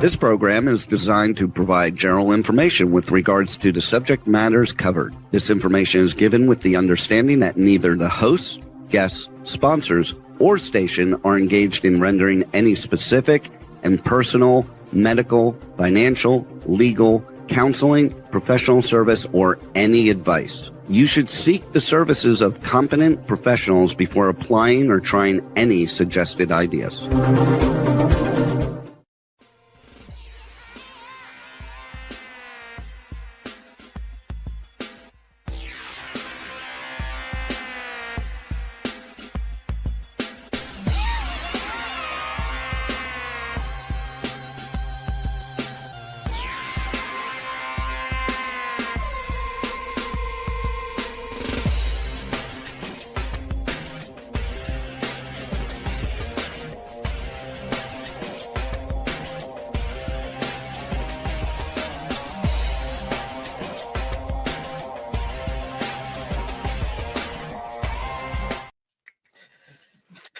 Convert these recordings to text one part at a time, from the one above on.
This program is designed to provide general information with regards to the subject matters covered. This information is given with the understanding that neither the hosts, guests, sponsors, or station are engaged in rendering any specific and personal, medical, financial, legal, counseling, professional service, or any advice. You should seek the services of competent professionals before applying or trying any suggested ideas.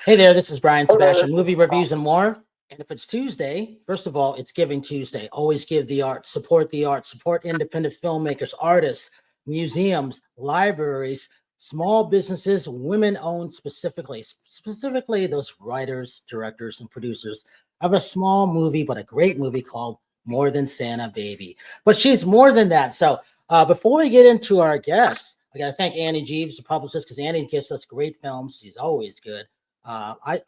Hey there, this is Brian Sebastian, movie reviews and more. And if it's Tuesday, first of all, it's Giving Tuesday. Always give the arts, support independent filmmakers, artists, museums, libraries, small businesses, women-owned specifically those writers, directors, and producers of a small movie, but a great movie called More Than Santa Baby. But she's more than that. So before we get into our guests, I got to thank Annie Jeeves, the publicist, because Annie gives us great films. She's always good. I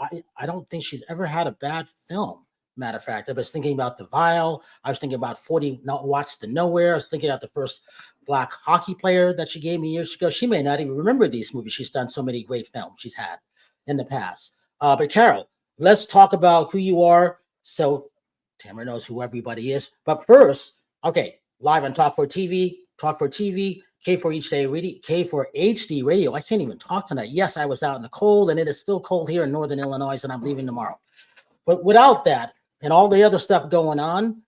don't think she's ever had a bad film. Matter of fact, I was thinking about The Vial. I was thinking about 40 Watts to Nowhere. I was thinking about the first black hockey player that she gave me years ago. She may not even remember these movies. She's done so many great films she's had in the past. But Carol, let's talk about who you are. So Tamara knows who everybody is. But first, okay, live on Talk for TV, K4HD Radio. I can't even talk tonight. Yes, I was out in the cold, and it is still cold here in Northern Illinois, and I'm leaving tomorrow. But without that and all the other stuff going on,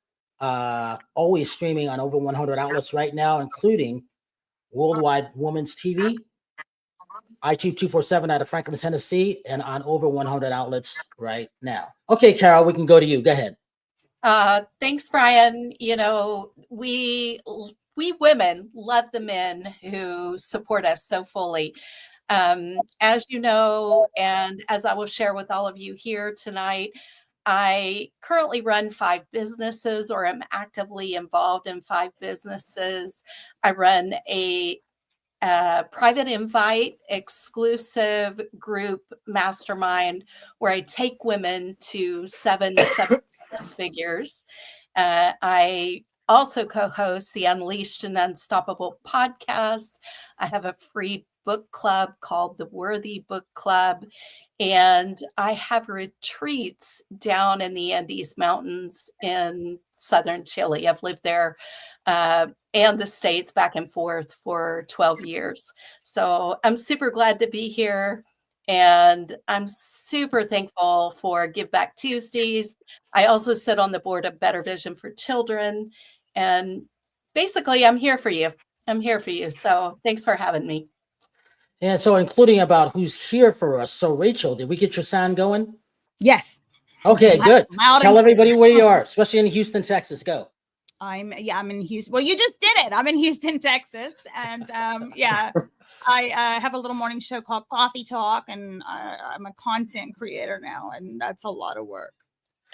always streaming on over 100 outlets right now, including Worldwide Women's TV, iTunes 247 out of Franklin, Tennessee, and on over 100 outlets right now. Okay, Carol, we can go to you. Go ahead. Thanks, Brian. You know, we women love the men who support us so fully. As you know, and as I will share with all of you here tonight, I currently run 5 businesses, or am actively involved in 5 businesses. I run a private invite exclusive group mastermind where I take women to seven figures. I also co-host the Unleashed and Unstoppable podcast. I have a free book club called the Worthy Book Club. And I have retreats down in the Andes Mountains in southern Chile. I've lived there and the States back and forth for 12 years. So I'm super glad to be here. And I'm super thankful for Give Back Tuesdays. I also sit on the board of Better Vision for Children. And basically, I'm here for you. So thanks for having me. And so including about who's here for us. So Rachel, did we get your sound going? Yes. Okay, good. Tell everybody where you are, especially in Houston, Texas. Go. I'm in Houston. Well, you just did it. I'm in Houston, Texas. And I have a little morning show called Coffee Talk, and I'm a content creator now, and that's a lot of work.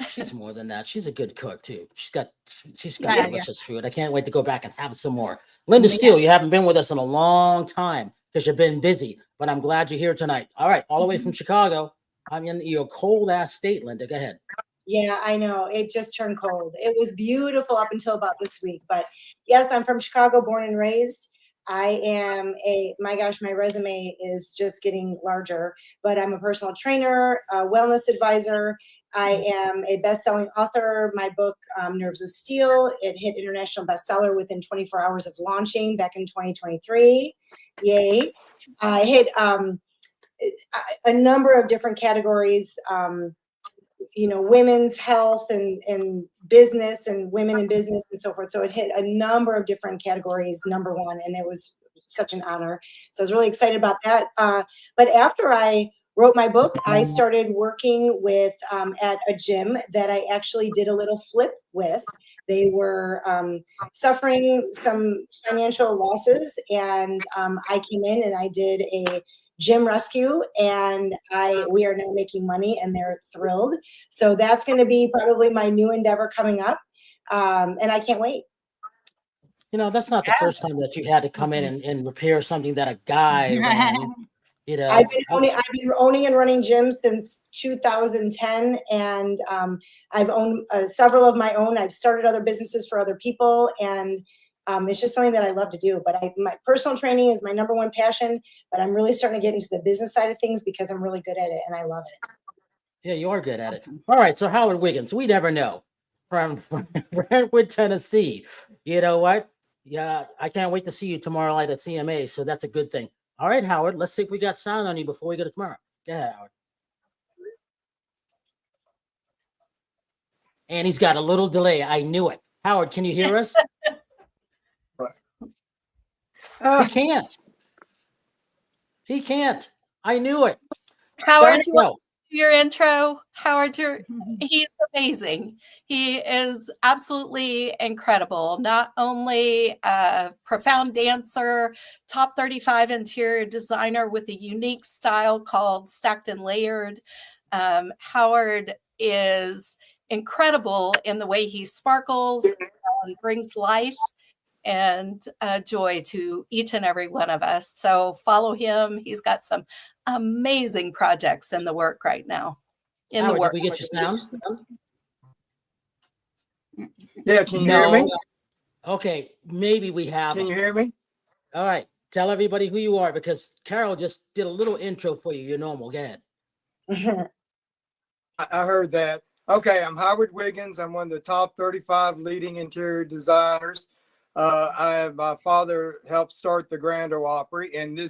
She's more than that. She's a good cook too. She's got delicious food. I can't wait to go back and have some more. Linda Steele, you haven't been with us in a long time because you've been busy, but I'm glad you're here tonight. All right, all the way from Chicago. I'm in your cold ass state, Linda. Go ahead. Yeah, I know. It just turned cold. It was beautiful up until about this week. But yes, I'm from Chicago, born and raised. I am my resume is just getting larger, but I'm a personal trainer, a wellness advisor. I am a best-selling author. My book, Nerves of Steele, it hit international bestseller within 24 hours of launching back in 2023. Yay. I hit a number of different categories, women's health and business and women in business and so forth. So it hit a number of different categories, number one, and it was such an honor. So I was really excited about that. But after I wrote my book, I started working with at a gym that I actually did a little flip with. They were suffering some financial losses, and I came in and I did a gym rescue, and we are now making money, and they're thrilled. So that's going to be probably my new endeavor coming up, and I can't wait. You know, that's not the first time that you had to come in and repair something that a guy ran. You know, I've been owning and running gyms since 2010, and I've owned several of my own. I've started other businesses for other people, and it's just something that I love to do. But my personal training is my number one passion, but I'm really starting to get into the business side of things because I'm really good at it, and I love it. Yeah, you are good at it. All right, so Howard Wiggins, we never know, from Brentwood, Tennessee. You know what? Yeah, I can't wait to see you tomorrow night at CMA, so that's a good thing. All right, Howard, let's see if we got sound on you before we go to tomorrow. Go ahead, Howard. And he's got a little delay. I knew it. Howard, can you hear us? He can't. He can't. I knew it. Howard, do you want to do your intro? Howard, he's amazing. He is absolutely incredible. Not only a profound dancer, top 35 interior designer with a unique style called Stacked and Layered. Howard is incredible in the way he sparkles and brings life and joy to each and every one of us. So follow him. He's got some amazing projects in the work right now. Howard, did we get your sound? Yeah, can you hear me? Okay, maybe we have. Can you hear me? All right, tell everybody who you are, because Carol just did a little intro for you. You're normal. Go ahead. I heard that. Okay, I'm Howard Wiggins. I'm one of the top 35 leading interior designers. My father helped start the Grand Ole Opry, and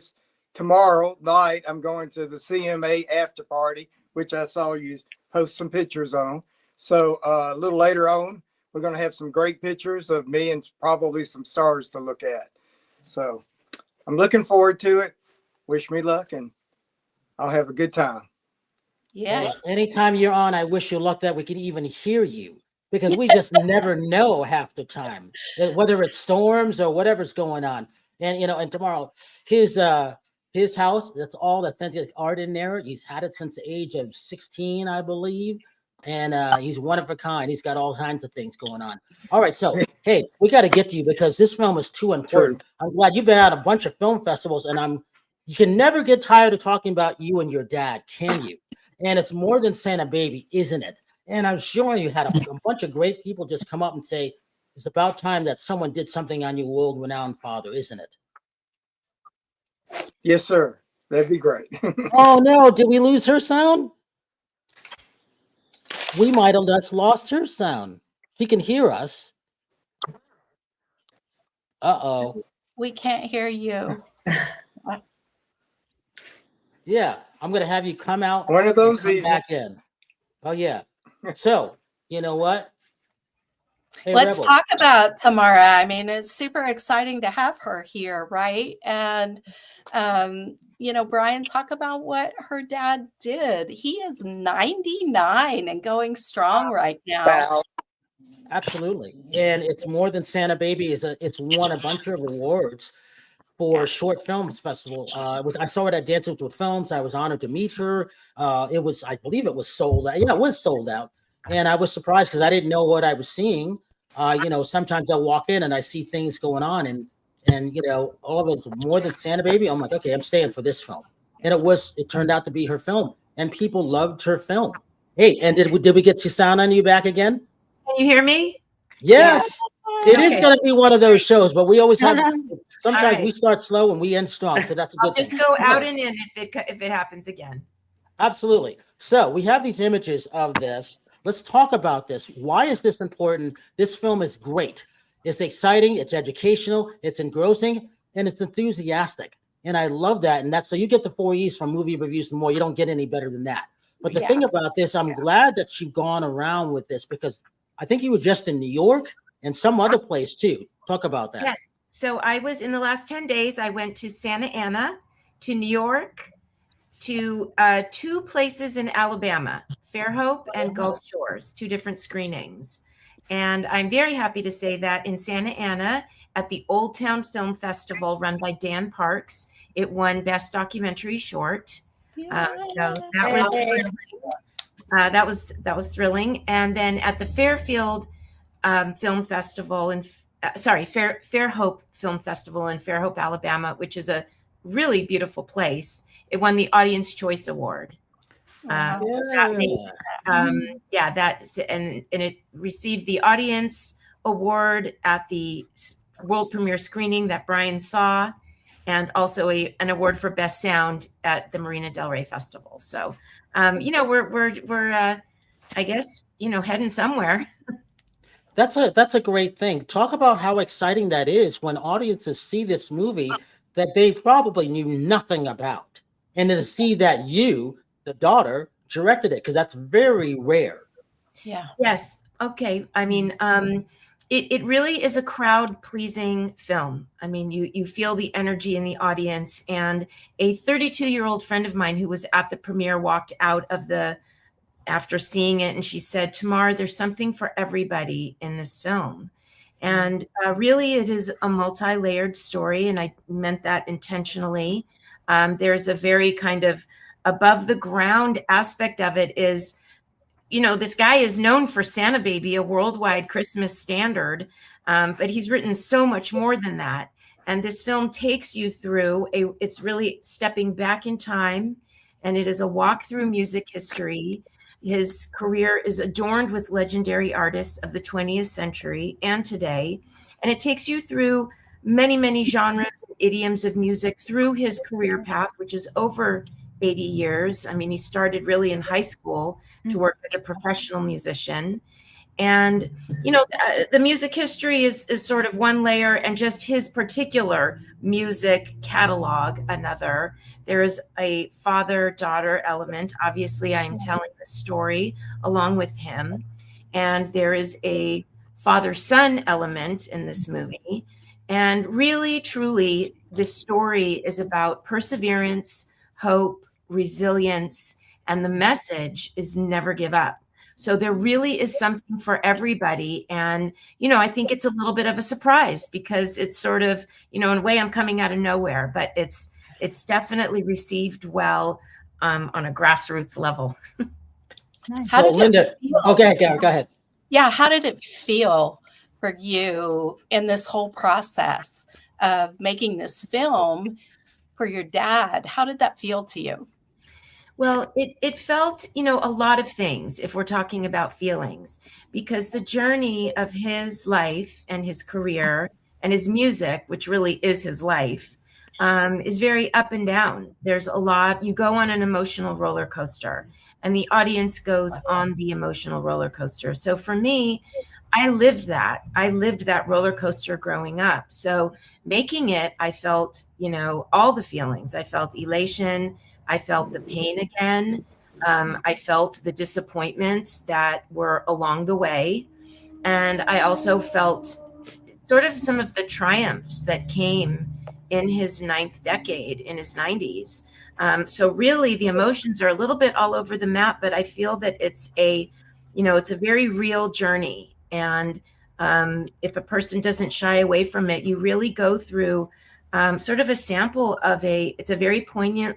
tomorrow night I'm going to the CMA after party, which I saw you post some pictures on. So a little later on, we're going to have some great pictures of me and probably some stars to look at. So I'm looking forward to it. Wish me luck, and I'll have a good time. Yes. Anytime you're on, I wish you luck that we can even hear you, because we just never know half the time, whether it's storms or whatever's going on. And, you know, and tomorrow, his house, that's all authentic art in there. He's had it since the age of 16, I believe. And he's one of a kind. He's got all kinds of things going on. All right. So, hey, we got to get to you because this film is too important. I'm glad you've been at a bunch of film festivals, and you can never get tired of talking about you and your dad, can you? And it's more than Santa Baby, isn't it? And I'm sure you had a bunch of great people just come up and say, it's about time that someone did something on your world-renowned father, isn't it? Yes, sir. That'd be great. Oh, no. Did we lose her sound? We might have just lost her sound. She can hear us. Uh-oh. We can't hear you. Yeah, I'm going to have you come out. One of those come back in. Oh, yeah. So, you know what? Hey, Let's Rebel. talk about Tamara. I mean, it's super exciting to have her here, right? And, you know, Brian, talk about what her dad did. He is 99 and going strong right now. Wow. Absolutely. And it's more than Santa Baby. It's won a bunch of awards for Short Films Festival. I saw it at Dances with Films. I was honored to meet her. I believe it was sold out. Yeah, it was sold out. And I was surprised because I didn't know what I was seeing. You know, sometimes I'll walk in and I see things going on, and you know, all of it's more than Santa Baby. I'm like, okay, I'm staying for this film. And it turned out to be her film, and people loved her film. Hey, and did we get your sound on you back again? Can you hear me? Yes. It is Okay. going to be one of those shows, but we always have. Sometimes right. we start slow and we end strong, so that's a good I'll just thing. go out and in if it happens again. Absolutely. So we have these images of this. Let's talk about this. Why is this important? This film is great. It's exciting. It's educational. It's engrossing, and it's enthusiastic. And I love that. And so you get the 4 E's from Movie Reviews and More. You don't get any better than that. But the thing about this, I'm glad that you've gone around with this, because I think you were just in New York and some other place too. Talk about that. Yes. So I was in the last 10 days. I went to Santa Ana, to New York, to 2 places in Alabama, Fairhope and Gulf Shores, 2 different screenings. And I'm very happy to say that in Santa Ana at the Old Town Film Festival run by Dan Parks, it won Best Documentary Short. So that was thrilling. And then at the Fairfield Film Festival in Fairhope Film Festival in Fairhope, Alabama, which is a really beautiful place, it won the Audience Choice Award. So that makes, and it received the Audience Award at the world premiere screening that Brian saw, and also an award for Best Sound at the Marina Del Rey Festival. So, we're I guess, heading somewhere. That's a great thing. Talk about how exciting that is when audiences see this movie that they probably knew nothing about, and then to see that you, the daughter, directed it, because that's very rare. Yeah. Yes. Okay. I mean, it really is a crowd pleasing film. I mean, you feel the energy in the audience, and a 32-year-old friend of mine who was at the premiere walked out of after seeing it, and she said, "Tamar, there's something for everybody in this film." And really, it is a multi-layered story, and I meant that intentionally. There's a very kind of above the ground aspect of it is, this guy is known for Santa Baby, a worldwide Christmas standard, but he's written so much more than that. And this film takes you through it's really stepping back in time, and it is a walk through music history. His career is adorned with legendary artists of the 20th century and today. And it takes you through many, many genres and idioms of music through his career path, which is over 80 years. I mean, he started really in high school to work as a professional musician. And, the music history is sort of one layer, and just his particular music catalog another. There is a father-daughter element. Obviously, I am telling the story along with him. And there is a father-son element in this movie. And really, truly, this story is about perseverance, hope, resilience, and the message is never give up. So there really is something for everybody. And, I think it's a little bit of a surprise because it's sort of, in a way I'm coming out of nowhere, but it's definitely received well on a grassroots level. Nice. So Linda, okay, go ahead. Yeah. How did it feel for you in this whole process of making this film for your dad? How did that feel to you? Well, it felt, a lot of things if we're talking about feelings, because the journey of his life and his career and his music, which really is his life, is very up and down. There's a lot, you go on an emotional roller coaster, and the audience goes on the emotional roller coaster. So for me, I lived that roller coaster growing up. So making it, I felt, all the feelings. I felt elation. I felt the pain again. I felt the disappointments that were along the way. And I also felt sort of some of the triumphs that came in his 9th decade, in his 90s. So really the emotions are a little bit all over the map, but I feel that it's a very real journey. And if a person doesn't shy away from it, you really go through sort of a sample of it's a very poignant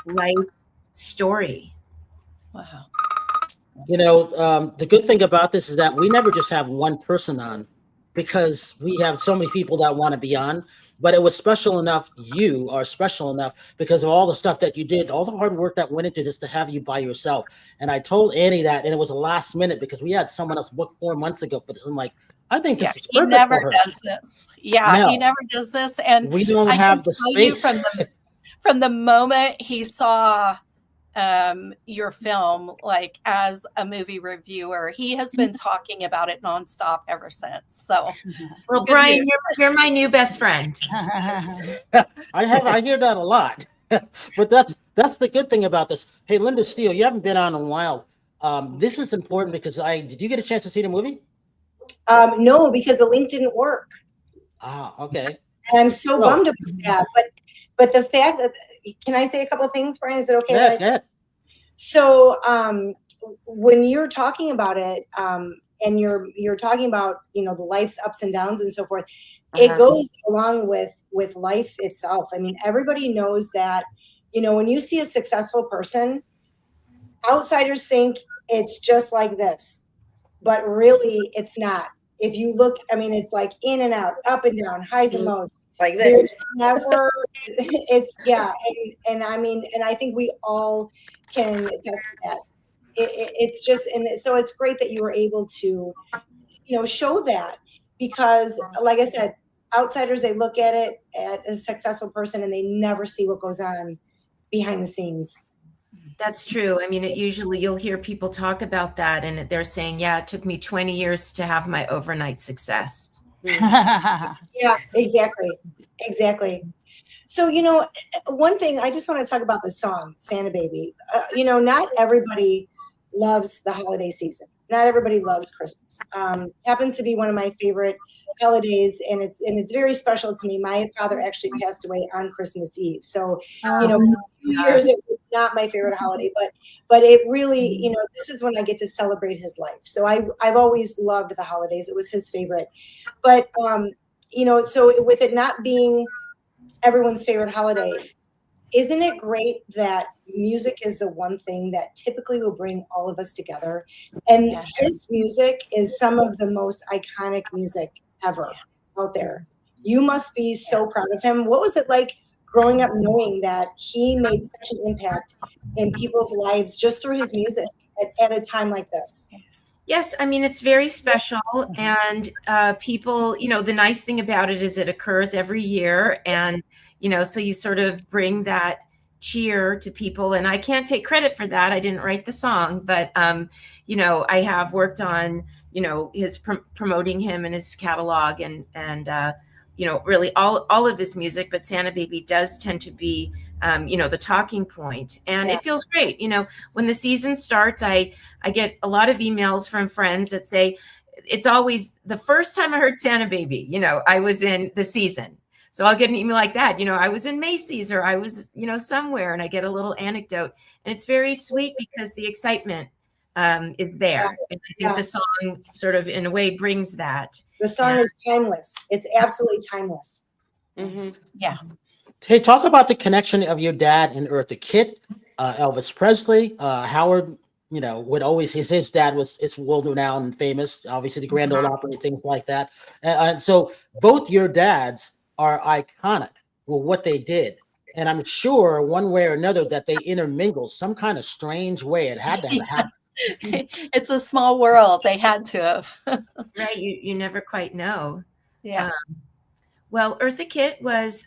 life story. Wow. The good thing about this is that we never just have one person on, because we have so many people that want to be on, but it was special enough. You are special enough because of all the stuff that you did, all the hard work that went into this to have you by yourself. And I told Annie that, and it was a last minute because we had someone else booked 4 months ago for this. I'm like, I think this is perfect. He never for her. does this. Yeah, No. he never does this. And We don't I have can the tell you space. from the moment he saw your film, like as a movie reviewer, he has been talking about it nonstop ever since. So, Well, good Brian, news. you're my new best friend. I hear that a lot. But that's the good thing about this. Hey, Linda Steele, you haven't been on in a while. This is important because did you get a chance to see the movie? No, because the link didn't work. Ah, okay. And I'm so bummed about that. But But the fact that, can I say a couple of things, Brian? Is it okay? Yeah. So when you're talking about it, and you're talking about, you know, the life's ups and downs and so forth, it goes along with life itself. I mean, everybody knows that, you know, when you see a successful person, outsiders think it's just like this, but really it's not. If you look, I mean, it's like in and out, up and down, highs and lows. Like this. There's never, it's, yeah. And I mean, and I think we all can attest to that. It's just, and so it's great that you were able to, you know, show that, because like I said, outsiders, they look at it at a successful person and they never see what goes on behind the scenes. That's true. I mean, you'll hear people talk about that and they're saying, yeah, it took me 20 years to have my overnight success. Yeah, exactly. So, you know, one thing I just want to talk about the song, Santa Baby. You know, not everybody loves the holiday season. Not everybody loves Christmas. Happens to be one of my favorite holidays, and it's very special to me. My father actually passed away on Christmas Eve, so you know, for a few years it was not my favorite holiday, but it really, you know, this is when I get to celebrate his life. So I've always loved the holidays. It was his favorite, but you know, so with it not being everyone's favorite holiday, isn't it great that music is the one thing that typically will bring all of us together? And his music is some of the most iconic music ever out there. You must be so proud of him. What was it like growing up knowing that he made such an impact in people's lives just through his music at a time like this? Yes, I mean, it's very special. And people, you know, the nice thing about it is it occurs every year. And, you know, so you sort of bring that cheer to people. And I can't take credit for that. I didn't write the song, but, you know, I have worked on, you know, his promoting him and his catalog and you know, really all of his music. But Santa Baby does tend to be, you know, the talking point. And it feels great. You know, when the season starts, I get a lot of emails from friends that say, it's always the first time I heard Santa Baby, you know, I was in the season. So I'll get an email like that, you know, I was in Macy's or I was, you know, somewhere, and I get a little anecdote, and it's very sweet because the excitement is there. And I think the song sort of in a way brings that. The song is timeless. It's absolutely timeless. Mm-hmm. Yeah. Hey, talk about the connection of your dad and Eartha Kitt, Elvis Presley, Howard. You know, would always his dad it's world renowned and famous. Obviously, the Grand Ole Opry, things like that. And so both your dads are iconic for what they did, and I'm sure one way or another that they intermingled some kind of strange way. It had to happen. It's a small world. They had to have. Right. You never quite know. Yeah. Well, Eartha Kitt was,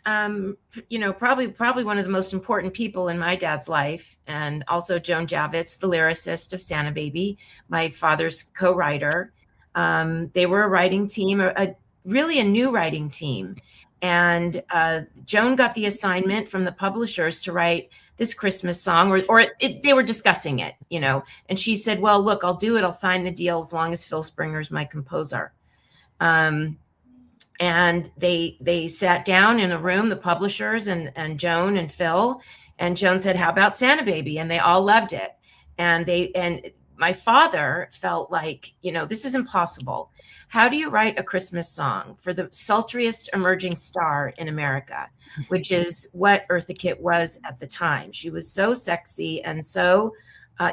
you know, probably one of the most important people in my dad's life. And also Joan Javits, the lyricist of Santa Baby, my father's co-writer. They were a writing team, really a new writing team. And Joan got the assignment from the publishers to write this Christmas song, or they were discussing it, you know. And she said, well, look, I'll do it. I'll sign the deal as long as Phil Springer's my composer. And they sat down in a room, the publishers and Joan and Phil, and Joan said, how about Santa Baby? And they all loved it. And my father felt like, you know, this is impossible. How do you write a Christmas song for the sultriest emerging star in America, which is what Eartha Kitt was at the time? She was so sexy and so,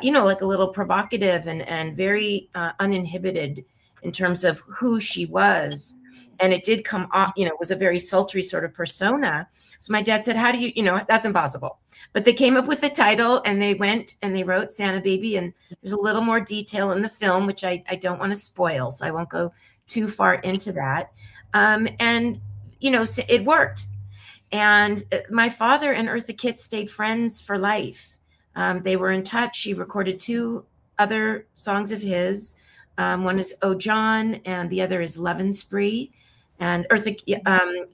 you know, like a little provocative and very uninhibited in terms of who she was. And it did come off, you know, it was a very sultry sort of persona. So my dad said, how do you know, that's impossible. But they came up with the title and they went and they wrote Santa Baby. And there's a little more detail in the film, which I don't want to spoil. So I won't go too far into that. And, you know, it worked. And my father and Eartha Kitt stayed friends for life. They were in touch. She recorded 2 other songs of his. One is Oh John, and the other is Love and Spree. And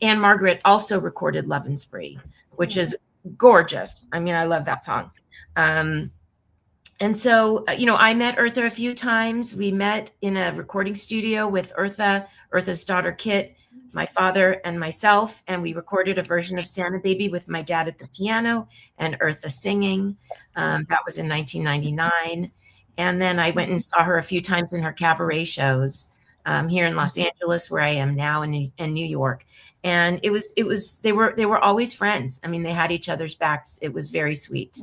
Anne Margaret also recorded Love and Spree, which is gorgeous. I mean, I love that song. And so, you know, I met Eartha a few times. We met in a recording studio with Eartha's daughter Kit, my father and myself, and we recorded a version of Santa Baby with my dad at the piano and Eartha singing. That was in 1999. And then I went and saw her a few times in her cabaret shows here in Los Angeles, where I am now, in New York. And they were always friends. I mean, they had each other's backs. It was very sweet.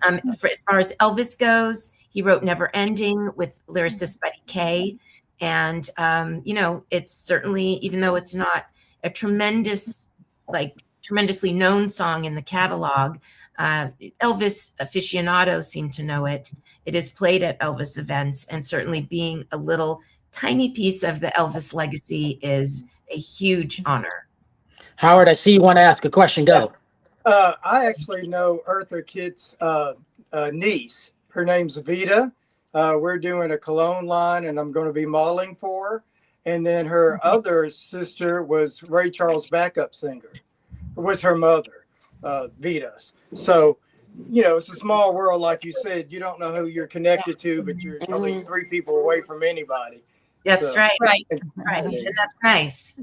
As far as Elvis goes, he wrote Never Ending with lyricist Buddy Kaye. And, it's certainly, even though it's not a tremendously known song in the catalog, Elvis aficionados seem to know it. It is played at Elvis events, and certainly being a little tiny piece of the Elvis legacy is a huge honor. Howard, I see you want to ask a question. Go. I actually know Eartha Kitt's niece. Her name's Vita. We're doing a cologne line, and I'm going to be modeling for her. And then her other sister was Ray Charles' backup singer. Was her mother, Vita's. So, it's a small world, like you said. You don't know who you're connected to, but you're only 3 people away from anybody. That's So, right. Right. Right. And that's nice.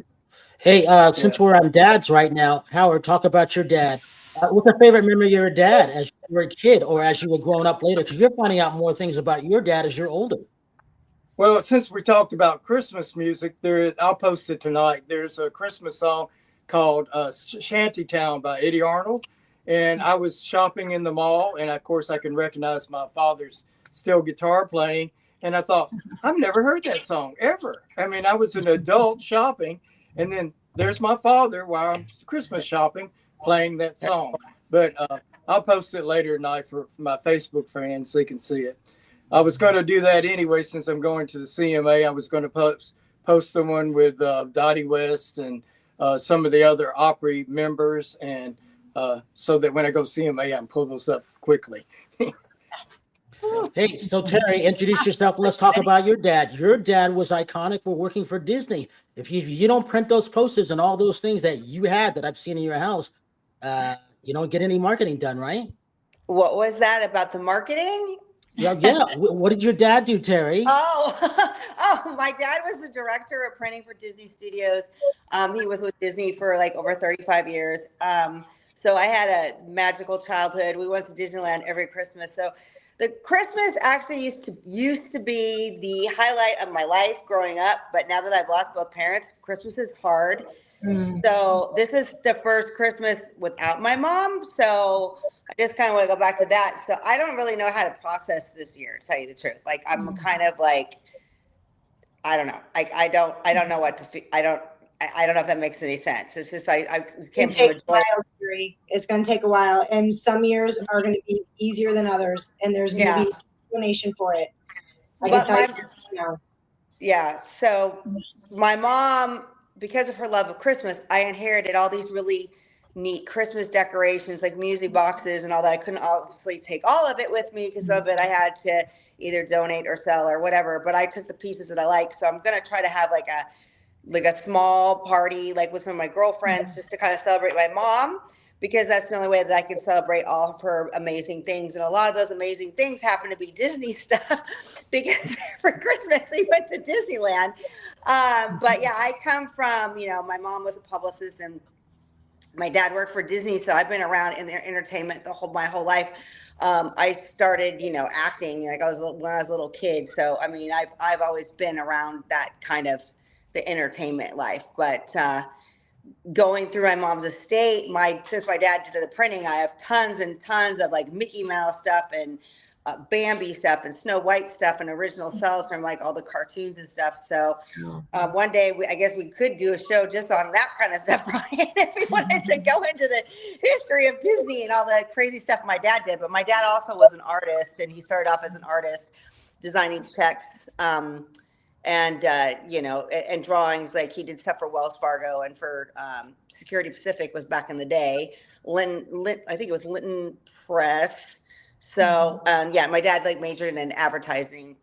Hey, since we're on dads right now, Howard, talk about your dad. What's a favorite memory of your dad as you were a kid or as you were growing up later? Because you're finding out more things about your dad as you're older. Well, since we talked about Christmas music, I'll post it tonight. There's a Christmas song called Shantytown by Eddie Arnold. And I was shopping in the mall, and of course I can recognize my father's steel guitar playing. And I thought, I've never heard that song ever. I mean, I was an adult shopping, and then there's my father while I'm Christmas shopping playing that song. But I'll post it later tonight for my Facebook fans so they can see it. I was going to do that anyway, since I'm going to the CMA. I was going to post the one with Dottie West and some of the other Opry members, and so that when I go CMA, I can pull those up quickly. Hey, so Terri, introduce yourself. Let's talk about your dad. Your dad was iconic for working for Disney. If you don't print those posters and all those things that you had that I've seen in your house, you don't get any marketing done, right? What was that about the marketing? Yeah. What did your dad do, Terri? Oh, my dad was the director of printing for Disney Studios. He was with Disney for like over 35 years. So I had a magical childhood. We went to Disneyland every Christmas. So the Christmas actually used to be the highlight of my life growing up. But now that I've lost both parents, Christmas is hard. So this is the first Christmas without my mom. So I just kind of want to go back to that. So I don't really know how to process this year, to tell you the truth. Like, I'm kind of like, I don't know. I don't know what to feel. I don't know if that makes any sense. It's just, I came from a joy. It's going to take a while. And some years are going to be easier than others. And there's going to be an explanation for it. I can tell you now. Yeah. So my mom, because of her love of Christmas, I inherited all these really neat Christmas decorations, like music boxes and all that. I couldn't obviously take all of it with me because some of it I had to either donate or sell or whatever, but I took the pieces that I like. So I'm going to try to have like a small party, like with some of my girlfriends, just to kind of celebrate my mom, because that's the only way that I can celebrate all of her amazing things. And a lot of those amazing things happen to be Disney stuff, because for Christmas we went to Disneyland. But yeah, I come from, my mom was a publicist and my dad worked for Disney. So I've been around in their entertainment my whole life. I started, acting like when I was a little kid. So, I mean, I've always been around that kind of the entertainment life, but, going through my mom's estate, since my dad did the printing, I have tons and tons of like Mickey Mouse stuff and Bambi stuff and Snow White stuff and original cells from like all the cartoons and stuff. So one day I guess we could do a show just on that kind of stuff, Brian, if we wanted to go into the history of Disney and all the crazy stuff my dad did. But my dad also was an artist, and he started off as an artist designing checks and drawings. Like he did stuff for Wells Fargo and for Security Pacific was back in the day. I think it was Linton Press. So my dad like majored in advertising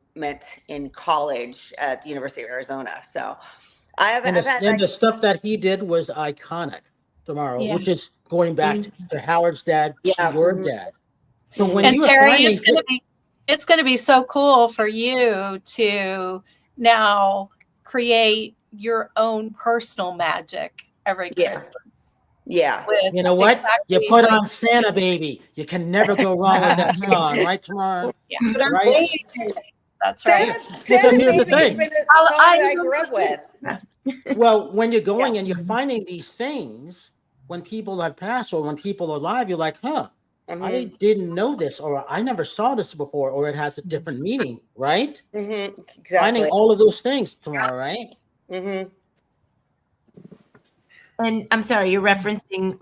in college at the University of Arizona. So the stuff that he did was iconic, which is going back to Howard's dad, to your dad. So when and Terri, it's going to be so cool for you to now create your own personal magic every Yeah. Christmas. Yeah. with You know what? You exactly put what- on Santa Baby. You can never go wrong with that song, right, Tamar? Yeah, That's what I'm Right? saying. that's right. Santa here's the Baby has thing. been a song that I grew up with. Well, when you're going and you're finding these things, when people have passed or when people are alive, you're like, huh, I didn't know this, or I never saw this before, or it has a different meaning, right? Exactly. Finding all of those things, Tamar, right? And I'm sorry, you're referencing.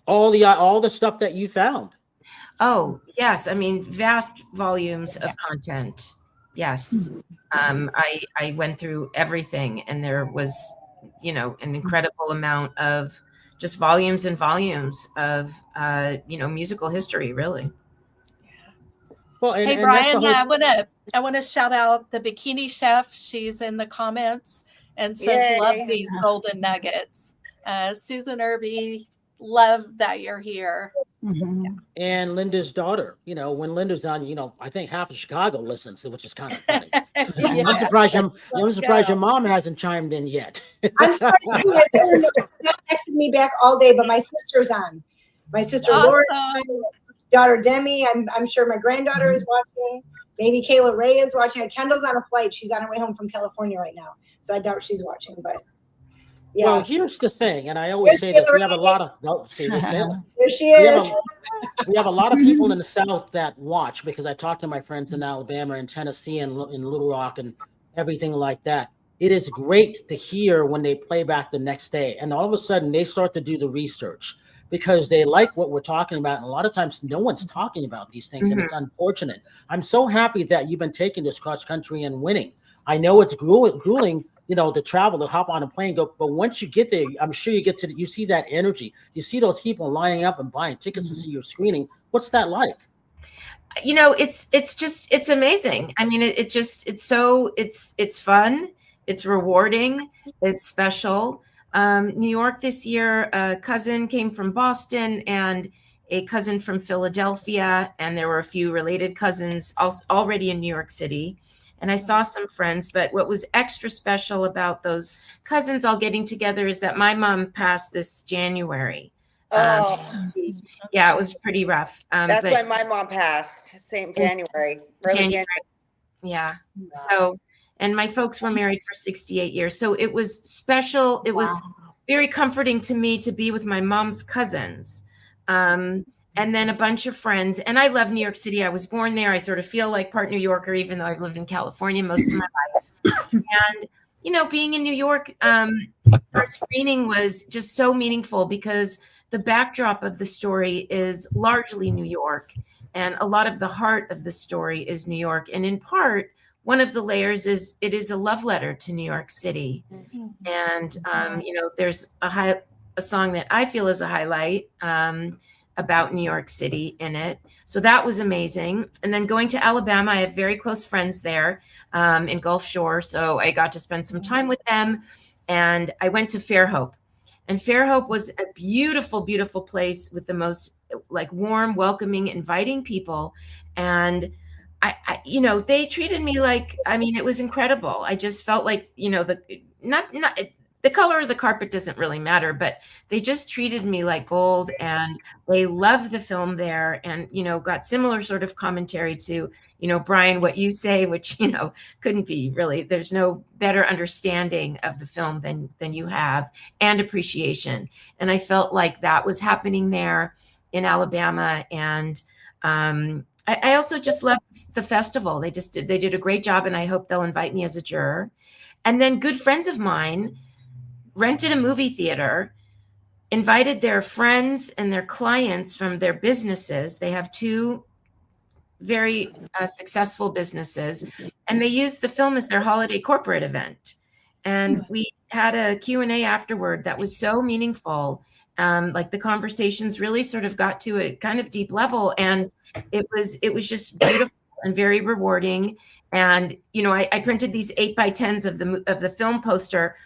All the stuff that you found. Oh, yes. I mean, vast volumes of content. Yes. I went through everything, and there was, an incredible amount of just volumes and volumes of, musical history, really. Well, Hey, and Brian, that's the whole, I want to shout out the Bikini Chef. She's in the comments and says, Yay. love these golden nuggets. Susan Irby, love that you're here. and Linda's daughter. When Linda's on, I think half of Chicago listens, which is kind of funny. Yeah. I'm surprised your mom hasn't chimed in yet. I'm surprised too. I don't know. She's not texting me back all day, but my sister's on. My sister Laura, Awesome. daughter Demi. I'm sure my granddaughter is watching. Maybe Kayla Ray is watching. Kendall's on a flight. She's on her way home from California right now, so I doubt she's watching. But yeah, Well, here's the thing, and I always say this: we have a lot of. Oh, see, there's Kayla. there she is. We have a lot of people in the South that watch, because I talk to my friends in Alabama and Tennessee and in Little Rock and everything like that. It is great to hear when they play back the next day, and all of a sudden they start to do the research because they like what we're talking about. And a lot of times no one's talking about these things, and it's unfortunate. I'm so happy that you've been taking this cross country and winning. I know it's grueling, to travel, to hop on a plane, but once you get there, I'm sure you see that energy. You see those people lining up and buying tickets to see your screening. What's that like? It's amazing. I mean, it's fun. It's rewarding. It's special. New York this year, a cousin came from Boston and a cousin from Philadelphia, and there were a few related cousins already in New York City. And I saw some friends, but what was extra special about those cousins all getting together is that my mom passed this January. It was pretty rough. That's why my mom passed. Same January. Early January. Yeah. So, and my folks were married for 68 years. So it was special. It was very comforting to me to be with my mom's cousins. And then a bunch of friends. And I love New York City. I was born there. I sort of feel like part New Yorker, even though I've lived in California most of my life. And, being in New York, our screening was just so meaningful because the backdrop of the story is largely New York. And a lot of the heart of the story is New York. And in part, one of the layers is it is a love letter to New York City. And, there's a song that I feel is a highlight about New York City in it. So that was amazing. And then going to Alabama, I have very close friends there in Gulf Shore. So I got to spend some time with them. And I went to Fairhope. And Fairhope was a beautiful, beautiful place with the most warm, welcoming, inviting people. And they treated me it was incredible. I just felt like, the color of the carpet doesn't really matter, but they just treated me like gold, and they loved the film there, and, got similar sort of commentary to, Brian, what you say, which, couldn't be really, there's no better understanding of the film than you have, and appreciation. And I felt like that was happening there in Alabama. And I also just love the festival. They did a great job, and I hope they'll invite me as a juror. And then good friends of mine rented a movie theater, invited their friends and their clients from their businesses. They have two very successful businesses, and they used the film as their holiday corporate event. And we had a Q&A afterward that was so meaningful. The conversations really sort of got to a kind of deep level, and it was just beautiful and very rewarding. And, I printed these 8x10s of the film poster,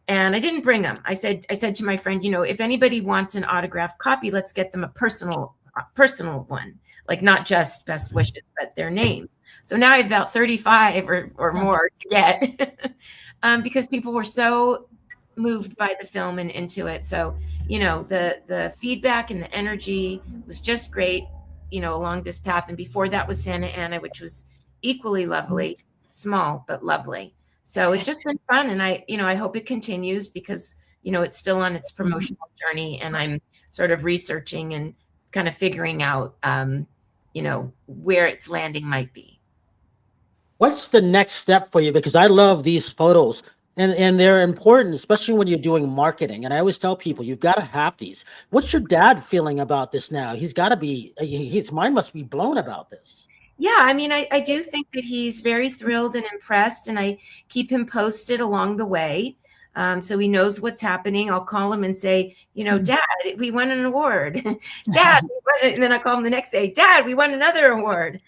and I didn't bring them. I said to my friend, if anybody wants an autographed copy, let's get them a personal one, not just best wishes, but their name. So now I have about 35 or more to get. because people were so moved by the film and into it. So, the feedback and the energy was just great, along this path. And before that was Santa Ana, which was equally lovely, small, but lovely. So it's just been fun. And I hope it continues because, it's still on its promotional journey, and I'm sort of researching and kind of figuring out, where its landing might be. What's the next step for you? Because I love these photos and they're important, especially when you're doing marketing. And I always tell people, you've got to have these. What's your dad feeling about this now? He's got to be, his mind must be blown about this. Yeah, I mean, I do think that he's very thrilled and impressed, and I keep him posted along the way. So he knows what's happening. I'll call him and say, Dad, we won an award. Dad, and then I call him the next day, Dad, we won another award.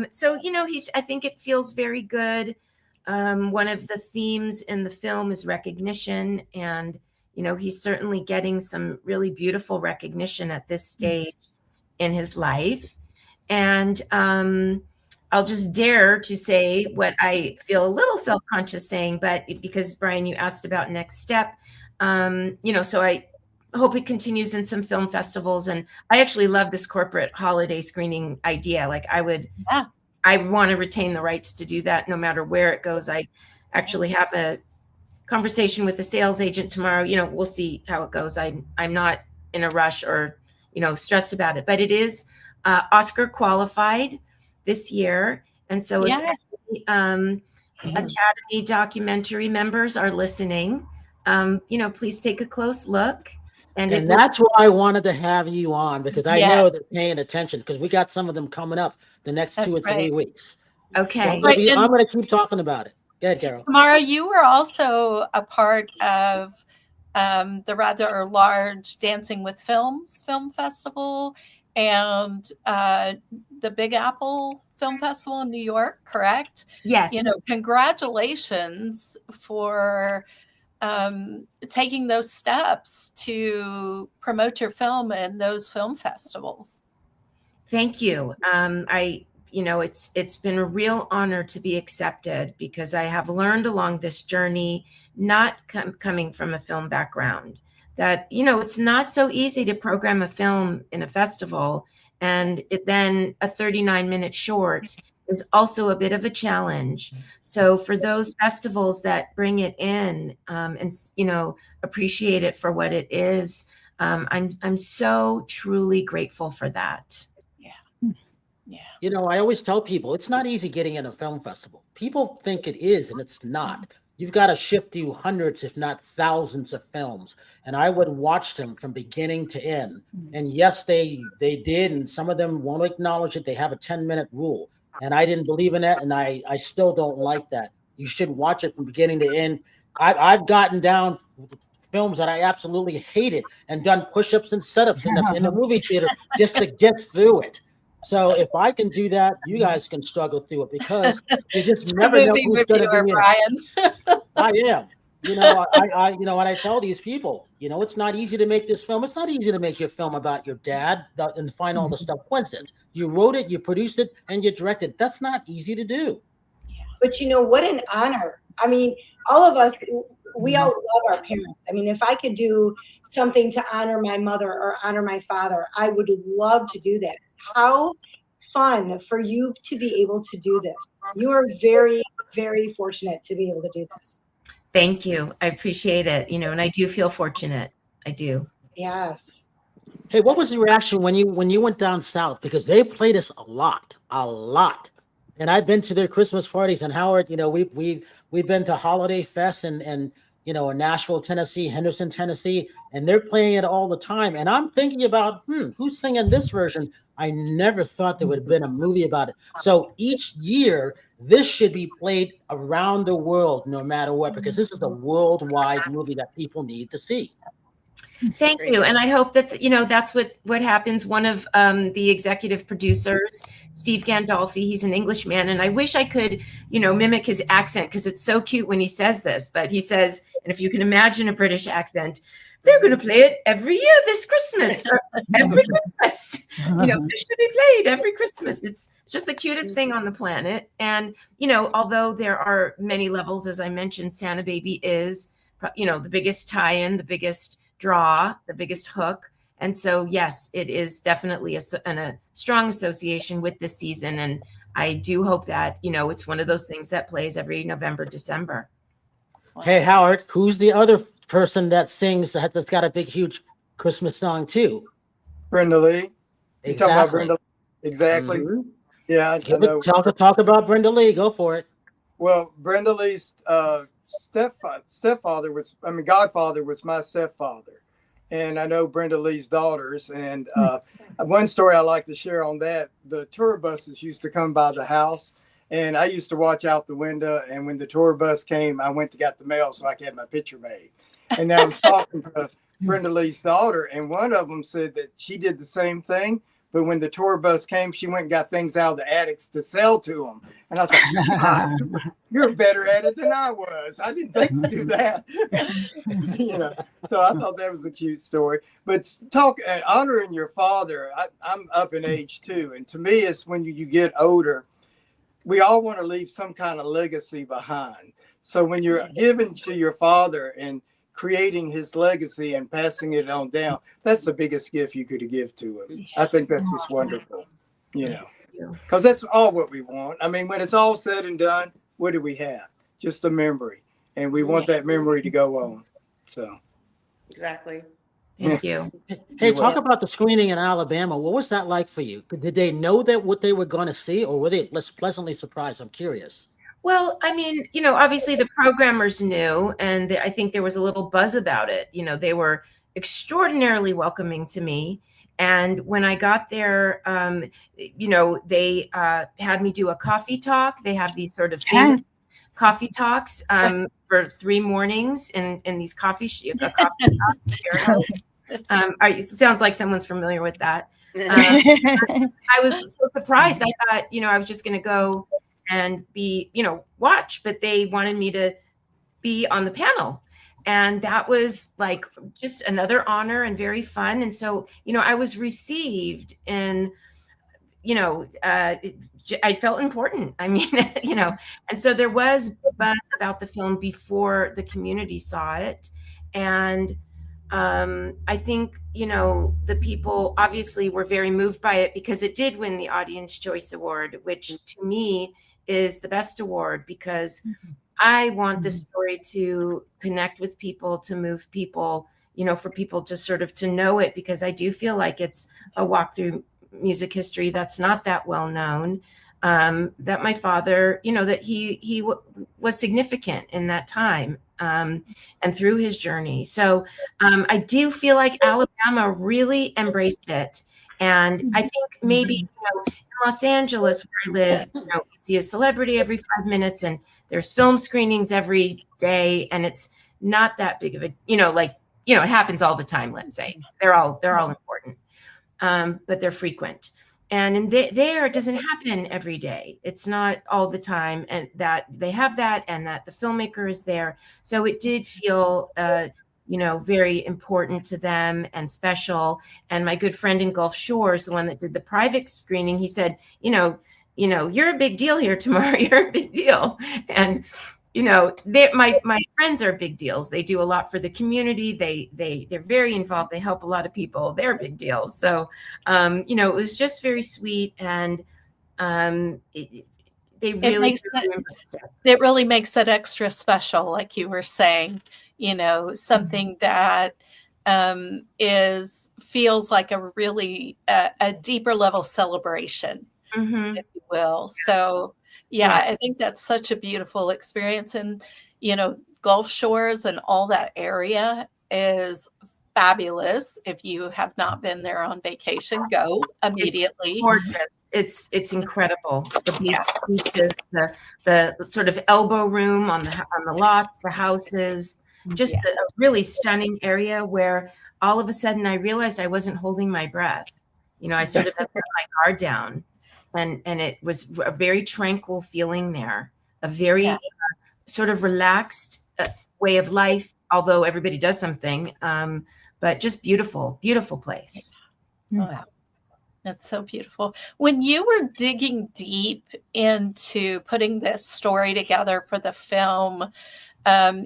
So, I think it feels very good. One of the themes in the film is recognition. And, he's certainly getting some really beautiful recognition at this stage in his life. And I'll just dare to say what I feel a little self-conscious saying, but because Brian, you asked about next step, so I hope it continues in some film festivals. And I actually love this corporate holiday screening idea. Like I want to retain the rights to do that no matter where it goes. I actually have a conversation with the sales agent tomorrow. We'll see how it goes. I'm not in a rush or, stressed about it, but it is Oscar qualified this year. And so if Academy documentary members are listening, please take a close look. And that's why I wanted to have you on, because I know they're paying attention, because we got some of them coming up the next 2 or 3 weeks. Okay. So I'm going to keep talking about it. Go ahead, Carol. Tamara, you were also a part of the rather large Dancing with Films Film Festival and the Big Apple Film Festival in New York, correct? Yes. Congratulations for taking those steps to promote your film in those film festivals. Thank you. It's been a real honor to be accepted, because I have learned along this journey, not coming from a film background, that, it's not so easy to program a film in a festival, and then a 39-minute short is also a bit of a challenge. So for those festivals that bring it in and appreciate it for what it is, I'm so truly grateful for that. Yeah. I always tell people it's not easy getting in a film festival. People think it is, and it's not. You've got to shift through hundreds, if not thousands of films. And I would watch them from beginning to end. And yes, they did. And some of them won't acknowledge it. They have a 10-minute rule. And I didn't believe in that. And I still don't like that. You should watch it from beginning to end. I've gotten down films that I absolutely hated and done push-ups and setups in the movie theater just to get through it. So if I can do that, you guys can struggle through it, because you just never know who's going to be in. Brian. I am. And I tell these people, it's not easy to make this film. It's not easy to make your film about your dad and find all the stuff. What's it? You wrote it, you produced it, and you directed. That's not easy to do. But what an honor. I mean, all of us, we all love our parents. I mean, if I could do something to honor my mother or honor my father, I would love to do that. How fun for you to be able to do this. You are very, very fortunate to be able to do this. Thank you. I appreciate it. And I do feel fortunate. I do. Yes. Hey, what was the reaction when you went down south? Because they played us a lot. And I've been to their Christmas parties. And Howard, we've been to Holiday Fest and in Nashville, Tennessee, Henderson, Tennessee, and they're playing it all the time. And I'm thinking about, who's singing this version? I never thought there would have been a movie about it. So each year, this should be played around the world, no matter what, because this is the worldwide movie that people need to see. Thank you. And I hope that, that's what happens. One of the executive producers, Steve Gandolfi, he's an Englishman. And I wish I could, mimic his accent, because it's so cute when he says this. But he says, and if you can imagine a British accent, they're going to play it every year this Christmas, or every Christmas. It should be played every Christmas. It's just the cutest thing on the planet. And, although there are many levels, as I mentioned, Santa Baby is, the biggest tie-in, the biggest draw, the biggest hook. And so, yes, it is definitely a strong association with this season. And I do hope that, it's one of those things that plays every November, December. Hey, Howard, who's the other person that sings that's got a big, huge Christmas song too? Brenda Lee. You talking about Exactly. Brenda? Exactly. Mm-hmm. Yeah, I know. Talk about Brenda Lee. Go for it. Well, Brenda Lee's godfather was my stepfather. And I know Brenda Lee's daughters. And one story I like to share on that, the tour buses used to come by the house. And I used to watch out the window. And when the tour bus came, I went to get the mail so I could have my picture made. And I was talking to Brenda Lee's daughter. And one of them said that she did the same thing. But when the tour bus came, she went and got things out of the attics to sell to them. And I thought, you're better at it than I was. I didn't think to do that. So I thought that was a cute story. But honoring your father, I'm up in age too. And to me, it's when you get older, we all want to leave some kind of legacy behind. So when you're giving to your father and creating his legacy and passing it on down, that's the biggest gift you could give to him. I think that's just wonderful, because that's all what we want. I mean, when it's all said and done, what do we have? Just a memory, and we want that memory to go on. So Exactly. Thank you. Hey, talk about the screening in Alabama. What was that like for you? Did they know that what they were going to see, or were they less pleasantly surprised? I'm curious. Well, I mean, obviously the programmers knew, and I think there was a little buzz about it. They were extraordinarily welcoming to me. And when I got there, they had me do a coffee talk. They have these sort of famous coffee talks for 3 mornings in these coffee shops. It sounds like someone's familiar with that. I was so surprised. I thought, I was just going to go and be, watch, but they wanted me to be on the panel. And that was like just another honor and very fun. And so, I was received in, I felt important. I mean, and so there was buzz about the film before the community saw it. And I think, the people obviously were very moved by it because it did win the Audience Choice Award, which to me is the best award, because I want this story to connect with people, to move people, for people to sort of to know it, because I do feel like it's a walk through music history that's not that well known. That my father, that he was significant in that time, and through his journey. So I do feel like Alabama really embraced it. And I think maybe, in Los Angeles, where I live, you see a celebrity every 5 minutes, and there's film screenings every day, and it's not that big of a, it happens all the time. Let's say they're all important, but they're frequent. And there, it doesn't happen every day. It's not all the time, and that they have that, and that the filmmaker is there. So it did feel, very important to them and special. And my good friend in Gulf Shores, the one that did the private screening, he said, you're a big deal here tomorrow. You're a big deal. And, my friends are big deals. They do a lot for the community. They're very involved. They help a lot of people. They're big deals. So, it was just very sweet. And it really makes it extra special, like you were saying. Something that feels like a really a deeper level celebration, if you will. So I think that's such a beautiful experience. And Gulf Shores and all that area is fabulous. If you have not been there on vacation, go immediately. It's gorgeous. It's incredible. The beaches, the sort of elbow room on the lots, the houses. Just a really stunning area where all of a sudden I realized I wasn't holding my breath. I sort of had my guard down, and it was a very tranquil feeling there, a very sort of relaxed way of life, although everybody does something, but just beautiful, beautiful place. Wow. That's so beautiful. When you were digging deep into putting this story together for the film,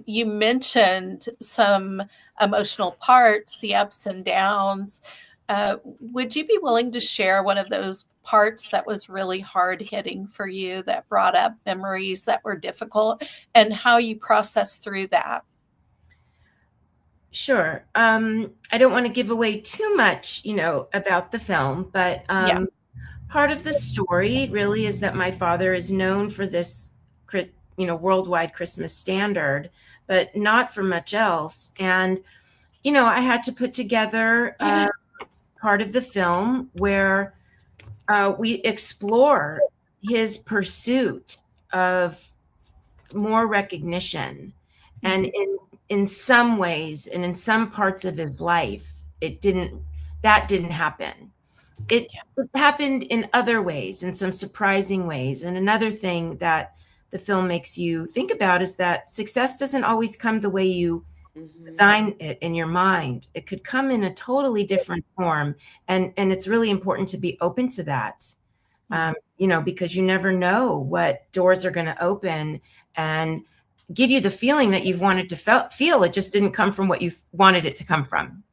you mentioned some emotional parts, the ups and downs. Would you be willing to share one of those parts that was really hard hitting for you, that brought up memories that were difficult, and how you processed through that? Sure. I don't want to give away too much, about the film, but part of the story really is that my father is known for this, worldwide Christmas standard, but not for much else. And, I had to put together part of the film where we explore his pursuit of more recognition. And in some ways and in some parts of his life, that didn't happen. It happened in other ways, in some surprising ways. And another thing that the film makes you think about is that success doesn't always come the way you design it in your mind. It could come in a totally different form. And it's really important to be open to that, because you never know what doors are going to open and give you the feeling that you've wanted to feel. It just didn't come from what you wanted it to come from.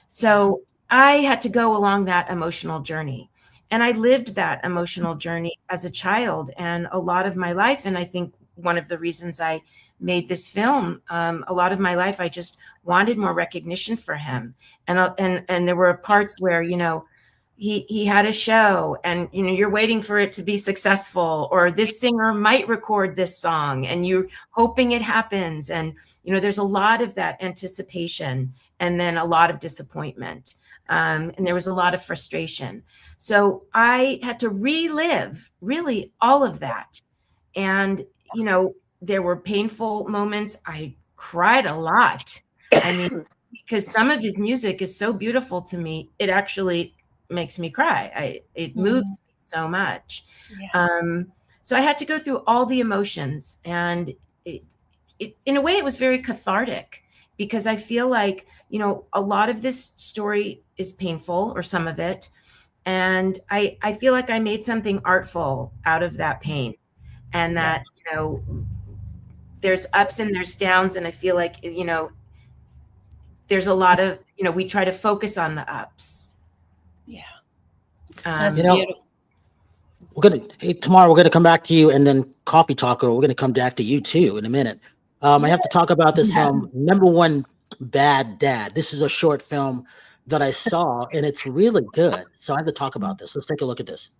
So I had to go along that emotional journey. And I lived that emotional journey as a child and a lot of my life. And I think one of the reasons I made this film, a lot of my life, I just wanted more recognition for him. And there were parts where, he had a show and, you're waiting for it to be successful, or this singer might record this song and you're hoping it happens. And, there's a lot of that anticipation and then a lot of disappointment. And there was a lot of frustration. So I had to relive really all of that. And, there were painful moments. I cried a lot. I mean, because some of his music is so beautiful to me, it actually makes me cry. It moves me so much. So I had to go through all the emotions, and it in a way it was very cathartic, because I feel like, a lot of this story is painful, or some of it. And I feel like I made something artful out of that pain, and that, there's ups and there's downs. And I feel like, there's a lot of, we try to focus on the ups. Yeah. That's beautiful. Tomorrow we're gonna come back to you, and then Coffee Talker, we're gonna come back to you too in a minute. I have to talk about this film, Number One Bad Dad. This is a short film that I saw, and it's really good. So I have to talk about this. Let's take a look at this.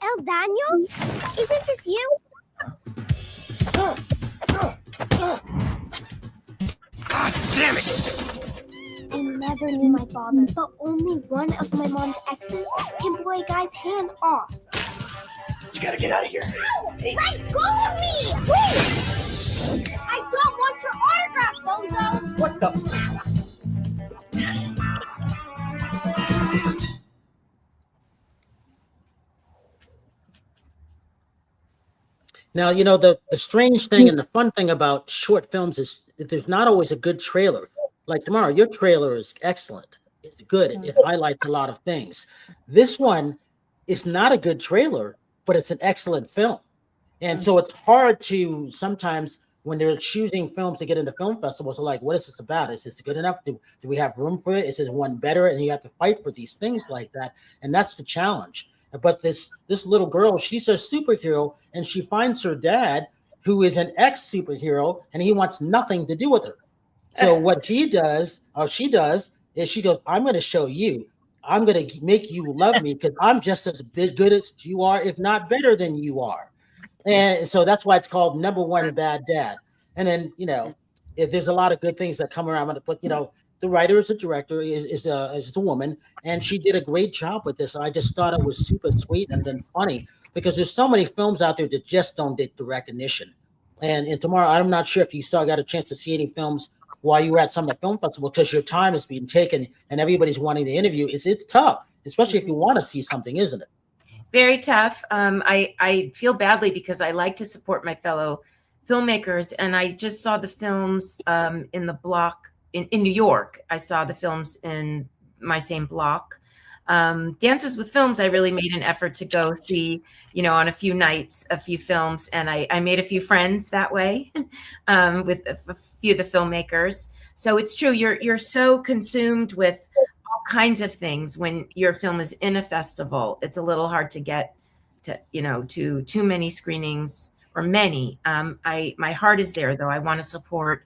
El Daniel? Isn't this you? God damn it! I never knew my father, but only one of my mom's exes can blow a guy's hand off. You gotta get out of here. Hey. Let go of me! Wait! I don't want your autograph, bozo! What the? Now, the strange thing and the fun thing about short films is that there's not always a good trailer. Like Tamar, your trailer is excellent. It's good. It highlights a lot of things. This one is not a good trailer, but it's an excellent film. And so it's hard to sometimes, when they're choosing films to get into film festivals, like, what is this about? Is this good enough? Do we have room for it? Is this one better? And you have to fight for these things like that. And that's the challenge. But this little girl, she's a superhero, and she finds her dad, who is an ex-superhero, and he wants nothing to do with her. So what she does, is she goes, I'm going to show you. I'm going to make you love me, because I'm just as good as you are, if not better than you are. And so that's why it's called Number One Bad Dad. And then, there's a lot of good things that come around. But, the writer is a director, is a woman, and she did a great job with this. I just thought it was super sweet and then funny, because there's so many films out there that just don't get the recognition. And tomorrow, I'm not sure if you got a chance to see any films while you were at some of the film festival because your time is being taken and everybody's wanting to interview. It's tough, especially if you want to see something, isn't it? Very tough. I feel badly because I like to support my fellow filmmakers, and I just saw the films in the block in New York. I saw the films in my same block. Dances with Films, I really made an effort to go see, on a few nights, a few films, and I made a few friends that way with a few of the filmmakers. So it's true, you're so consumed with all kinds of things when your film is in a festival. It's a little hard to get to too many screenings or many. My heart is there though. I want to support,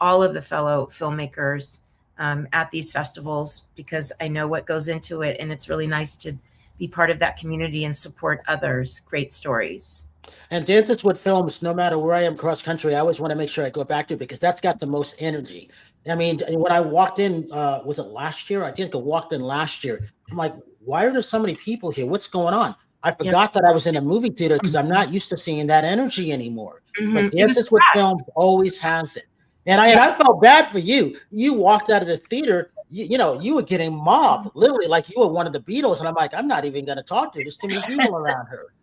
all of the fellow filmmakers at these festivals because I know what goes into it, and it's really nice to be part of that community and support others' great stories. And Dances with Films, no matter where I am cross country, I always want to make sure I go back to it because that's got the most energy. I mean, when I walked in, was it last year? I think I walked in last year. I'm like, why are there so many people here? What's going on? I forgot that I was in a movie theater because I'm not used to seeing that energy anymore. But Dances with Films always has it. And I felt bad for you. You walked out of the theater, you were getting mobbed, literally like you were one of the Beatles. And I'm like, I'm not even going to talk to her. There's too many people around her.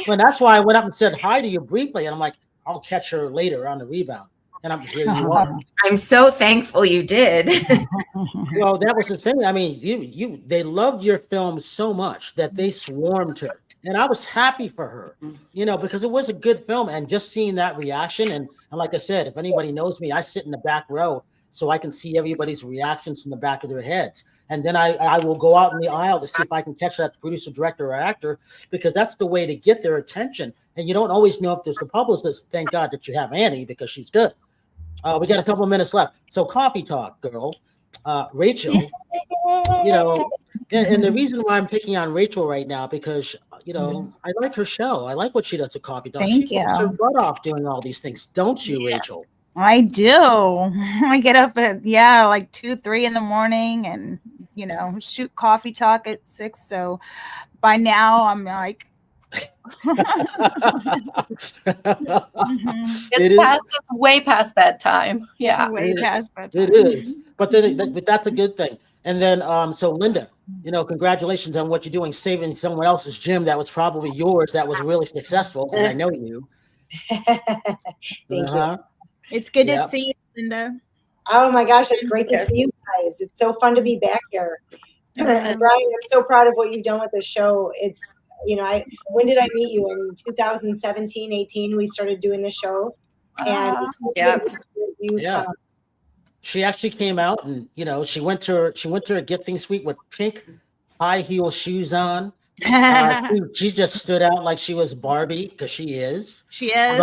And that's why I went up and said hi to you briefly. And I'm like, I'll catch her later on the rebound. And here you are. I'm so thankful you did. Well, that was the thing. I mean, they loved your film so much that they swarmed her. And I was happy for her, because it was a good film. And just seeing that reaction. And like I said, if anybody knows me, I sit in the back row so I can see everybody's reactions from the back of their heads. And then I will go out in the aisle to see if I can catch that producer, director, or actor, because that's the way to get their attention. And you don't always know if there's the publicist. Thank God that you have Annie because she's good. We got a couple of minutes left. So coffee talk, girl. Rachel, and the reason why I'm picking on Rachel right now, because, I like her show. I like what she does at Coffee Talk. Thank She you. gets her butt off doing all these things. Don't you, Rachel? I do. I get up at, like 2, 3 in the morning and, shoot Coffee Talk at 6. So by now I'm like, It's way past bedtime. Yeah. it's way past bedtime. It is. But that's a good thing. And then, so Linda, congratulations on what you're doing, saving someone else's gym that was probably yours, that was really successful. And I know you. Thank you. It's good to see you, Linda. Oh my gosh, it's great to see you guys. It's so fun to be back here. And Brian, I'm so proud of what you've done with the show. It's, when did I meet you? In 2017, 18, we started doing the show. And she actually came out and, she went to a gifting suite with pink high heel shoes on. She just stood out like she was Barbie because she is. She is.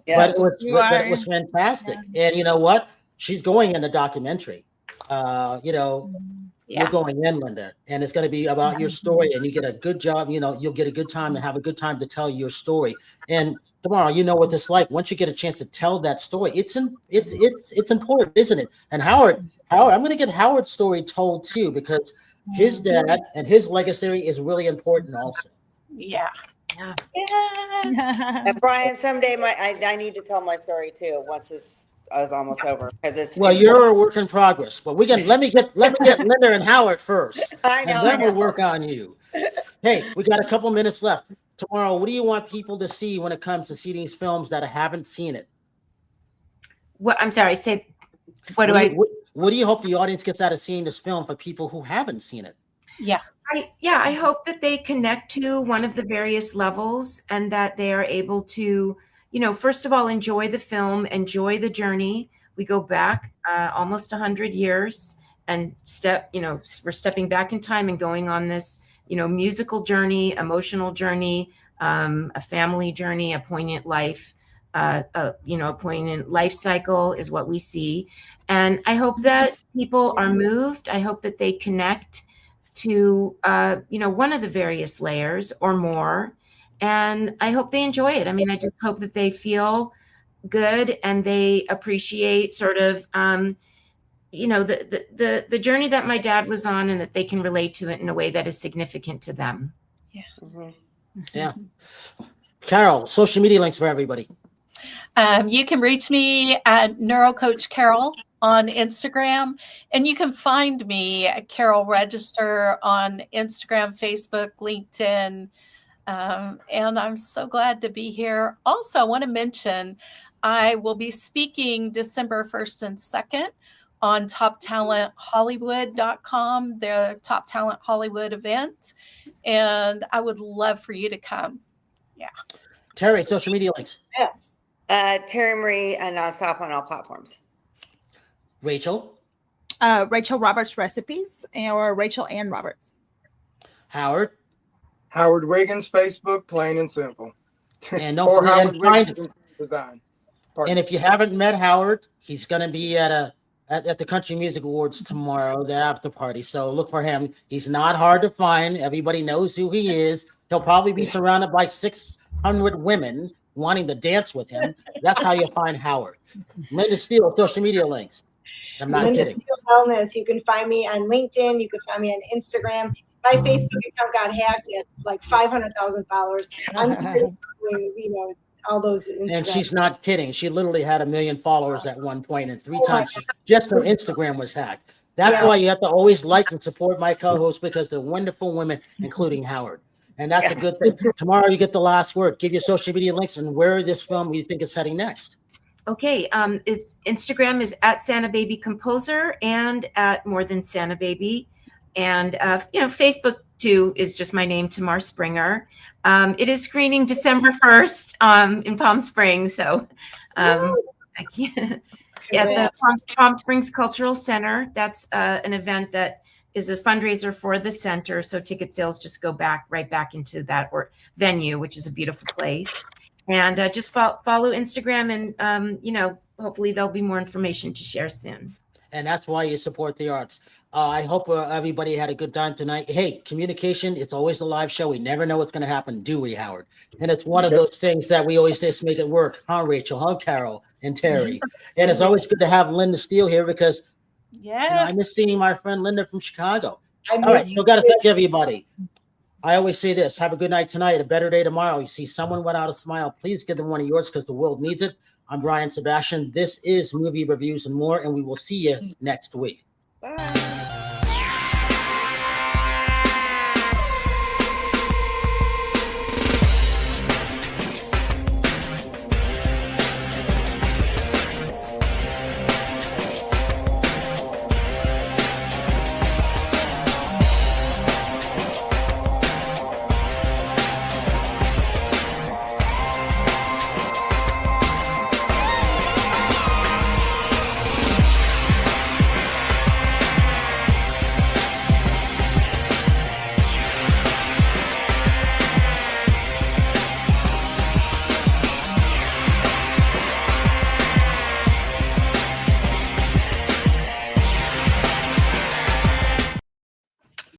But it was fantastic. And you know what? She's going in the documentary. You're going in, Linda, and it's going to be about your story, and you get a good job. You'll get a good time and have a good time to tell your story. And tomorrow, you know what it's like. Once you get a chance to tell that story, it's important, isn't it? And Howard, I'm going to get Howard's story told too, because his dad and his legacy is really important also. Yeah. And Brian, someday I need to tell my story too. Once this is almost over, because you're a work in progress. But let me get Linda and Howard first. I know. And then we'll work on you. Hey, we got a couple minutes left. Tomorrow, what do you want people to see when it comes to see these films that haven't seen it? What? I'm sorry. Say, what do you hope the audience gets out of seeing this film for people who haven't seen it? Yeah. I hope that they connect to one of the various levels and that they are able to, first of all, enjoy the film, enjoy the journey. We go back almost 100 years and we're stepping back in time and going on this, musical journey, emotional journey, a family journey, a poignant life, a poignant life cycle is what we see. And I hope that people are moved. I hope that they connect to, one of the various layers or more. And I hope they enjoy it. I mean, I just hope that they feel good and they appreciate sort of, the journey that my dad was on, and that they can relate to it in a way that is significant to them. Yeah. Mm-hmm. Yeah. Carol, social media links for everybody. You can reach me at Neurocoach Carol on Instagram. And you can find me at Carol Register on Instagram, Facebook, LinkedIn. And I'm so glad to be here. Also, I want to mention I will be speaking December 1st and 2nd on TopTalentHollywood.com, the Top Talent Hollywood event. And I would love for you to come. Yeah. Terri, social media links. Yes. Terri Marie and Nonstop on all platforms. Rachel. Rachel Roberts Recipes, or Rachel Ann Roberts. Howard. Howard Wiggins, Facebook, plain and simple. And don't Or forget, Howard and find- Wiggins Design. And if you haven't met Howard, he's going to be at the Country Music Awards tomorrow, the after party. So look for him. He's not hard to find. Everybody knows who he is. He'll probably be surrounded by 600 women wanting to dance with him. That's how you find Howard. Linda Steele, social media links. I'm not Linda kidding. Steele Wellness. You can find me on LinkedIn. You can find me on Instagram. My Facebook account got hacked at like 500,000 followers. I'm seriously, all those Instagram. And she's not kidding. She literally had 1 million followers at one point, and 3 times just her Instagram was hacked. That's why you have to always like and support my co-hosts, because they're wonderful women, including Howard. And that's a good thing. Tomorrow you get the last word. Give your social media links and where this film you think is heading next. Okay, Instagram is at Santa Baby Composer and at More Than Santa Baby. And, Facebook too is just my name, Tamar Springer. It is screening December 1st in Palm Springs. So, the Palm Springs Cultural Center. That's an event that is a fundraiser for the center. So ticket sales just go right back into that venue, which is a beautiful place. And just follow Instagram, and, hopefully there'll be more information to share soon. And that's why you support the arts. I hope everybody had a good time tonight. Hey, communication, it's always a live show. We never know what's going to happen, do we, Howard? And it's one of those things that we always just make it work. Huh, Rachel? Huh, Carol and Terri? And it's always good to have Linda Steele here, because I miss seeing my friend Linda from Chicago. All right, so got to thank everybody. I always say this: have a good night tonight, a better day tomorrow. You see someone without a smile, please give them one of yours, because the world needs it. I'm Brian Sebastian. This is Movie Reviews and More, and we will see you next week. Bye.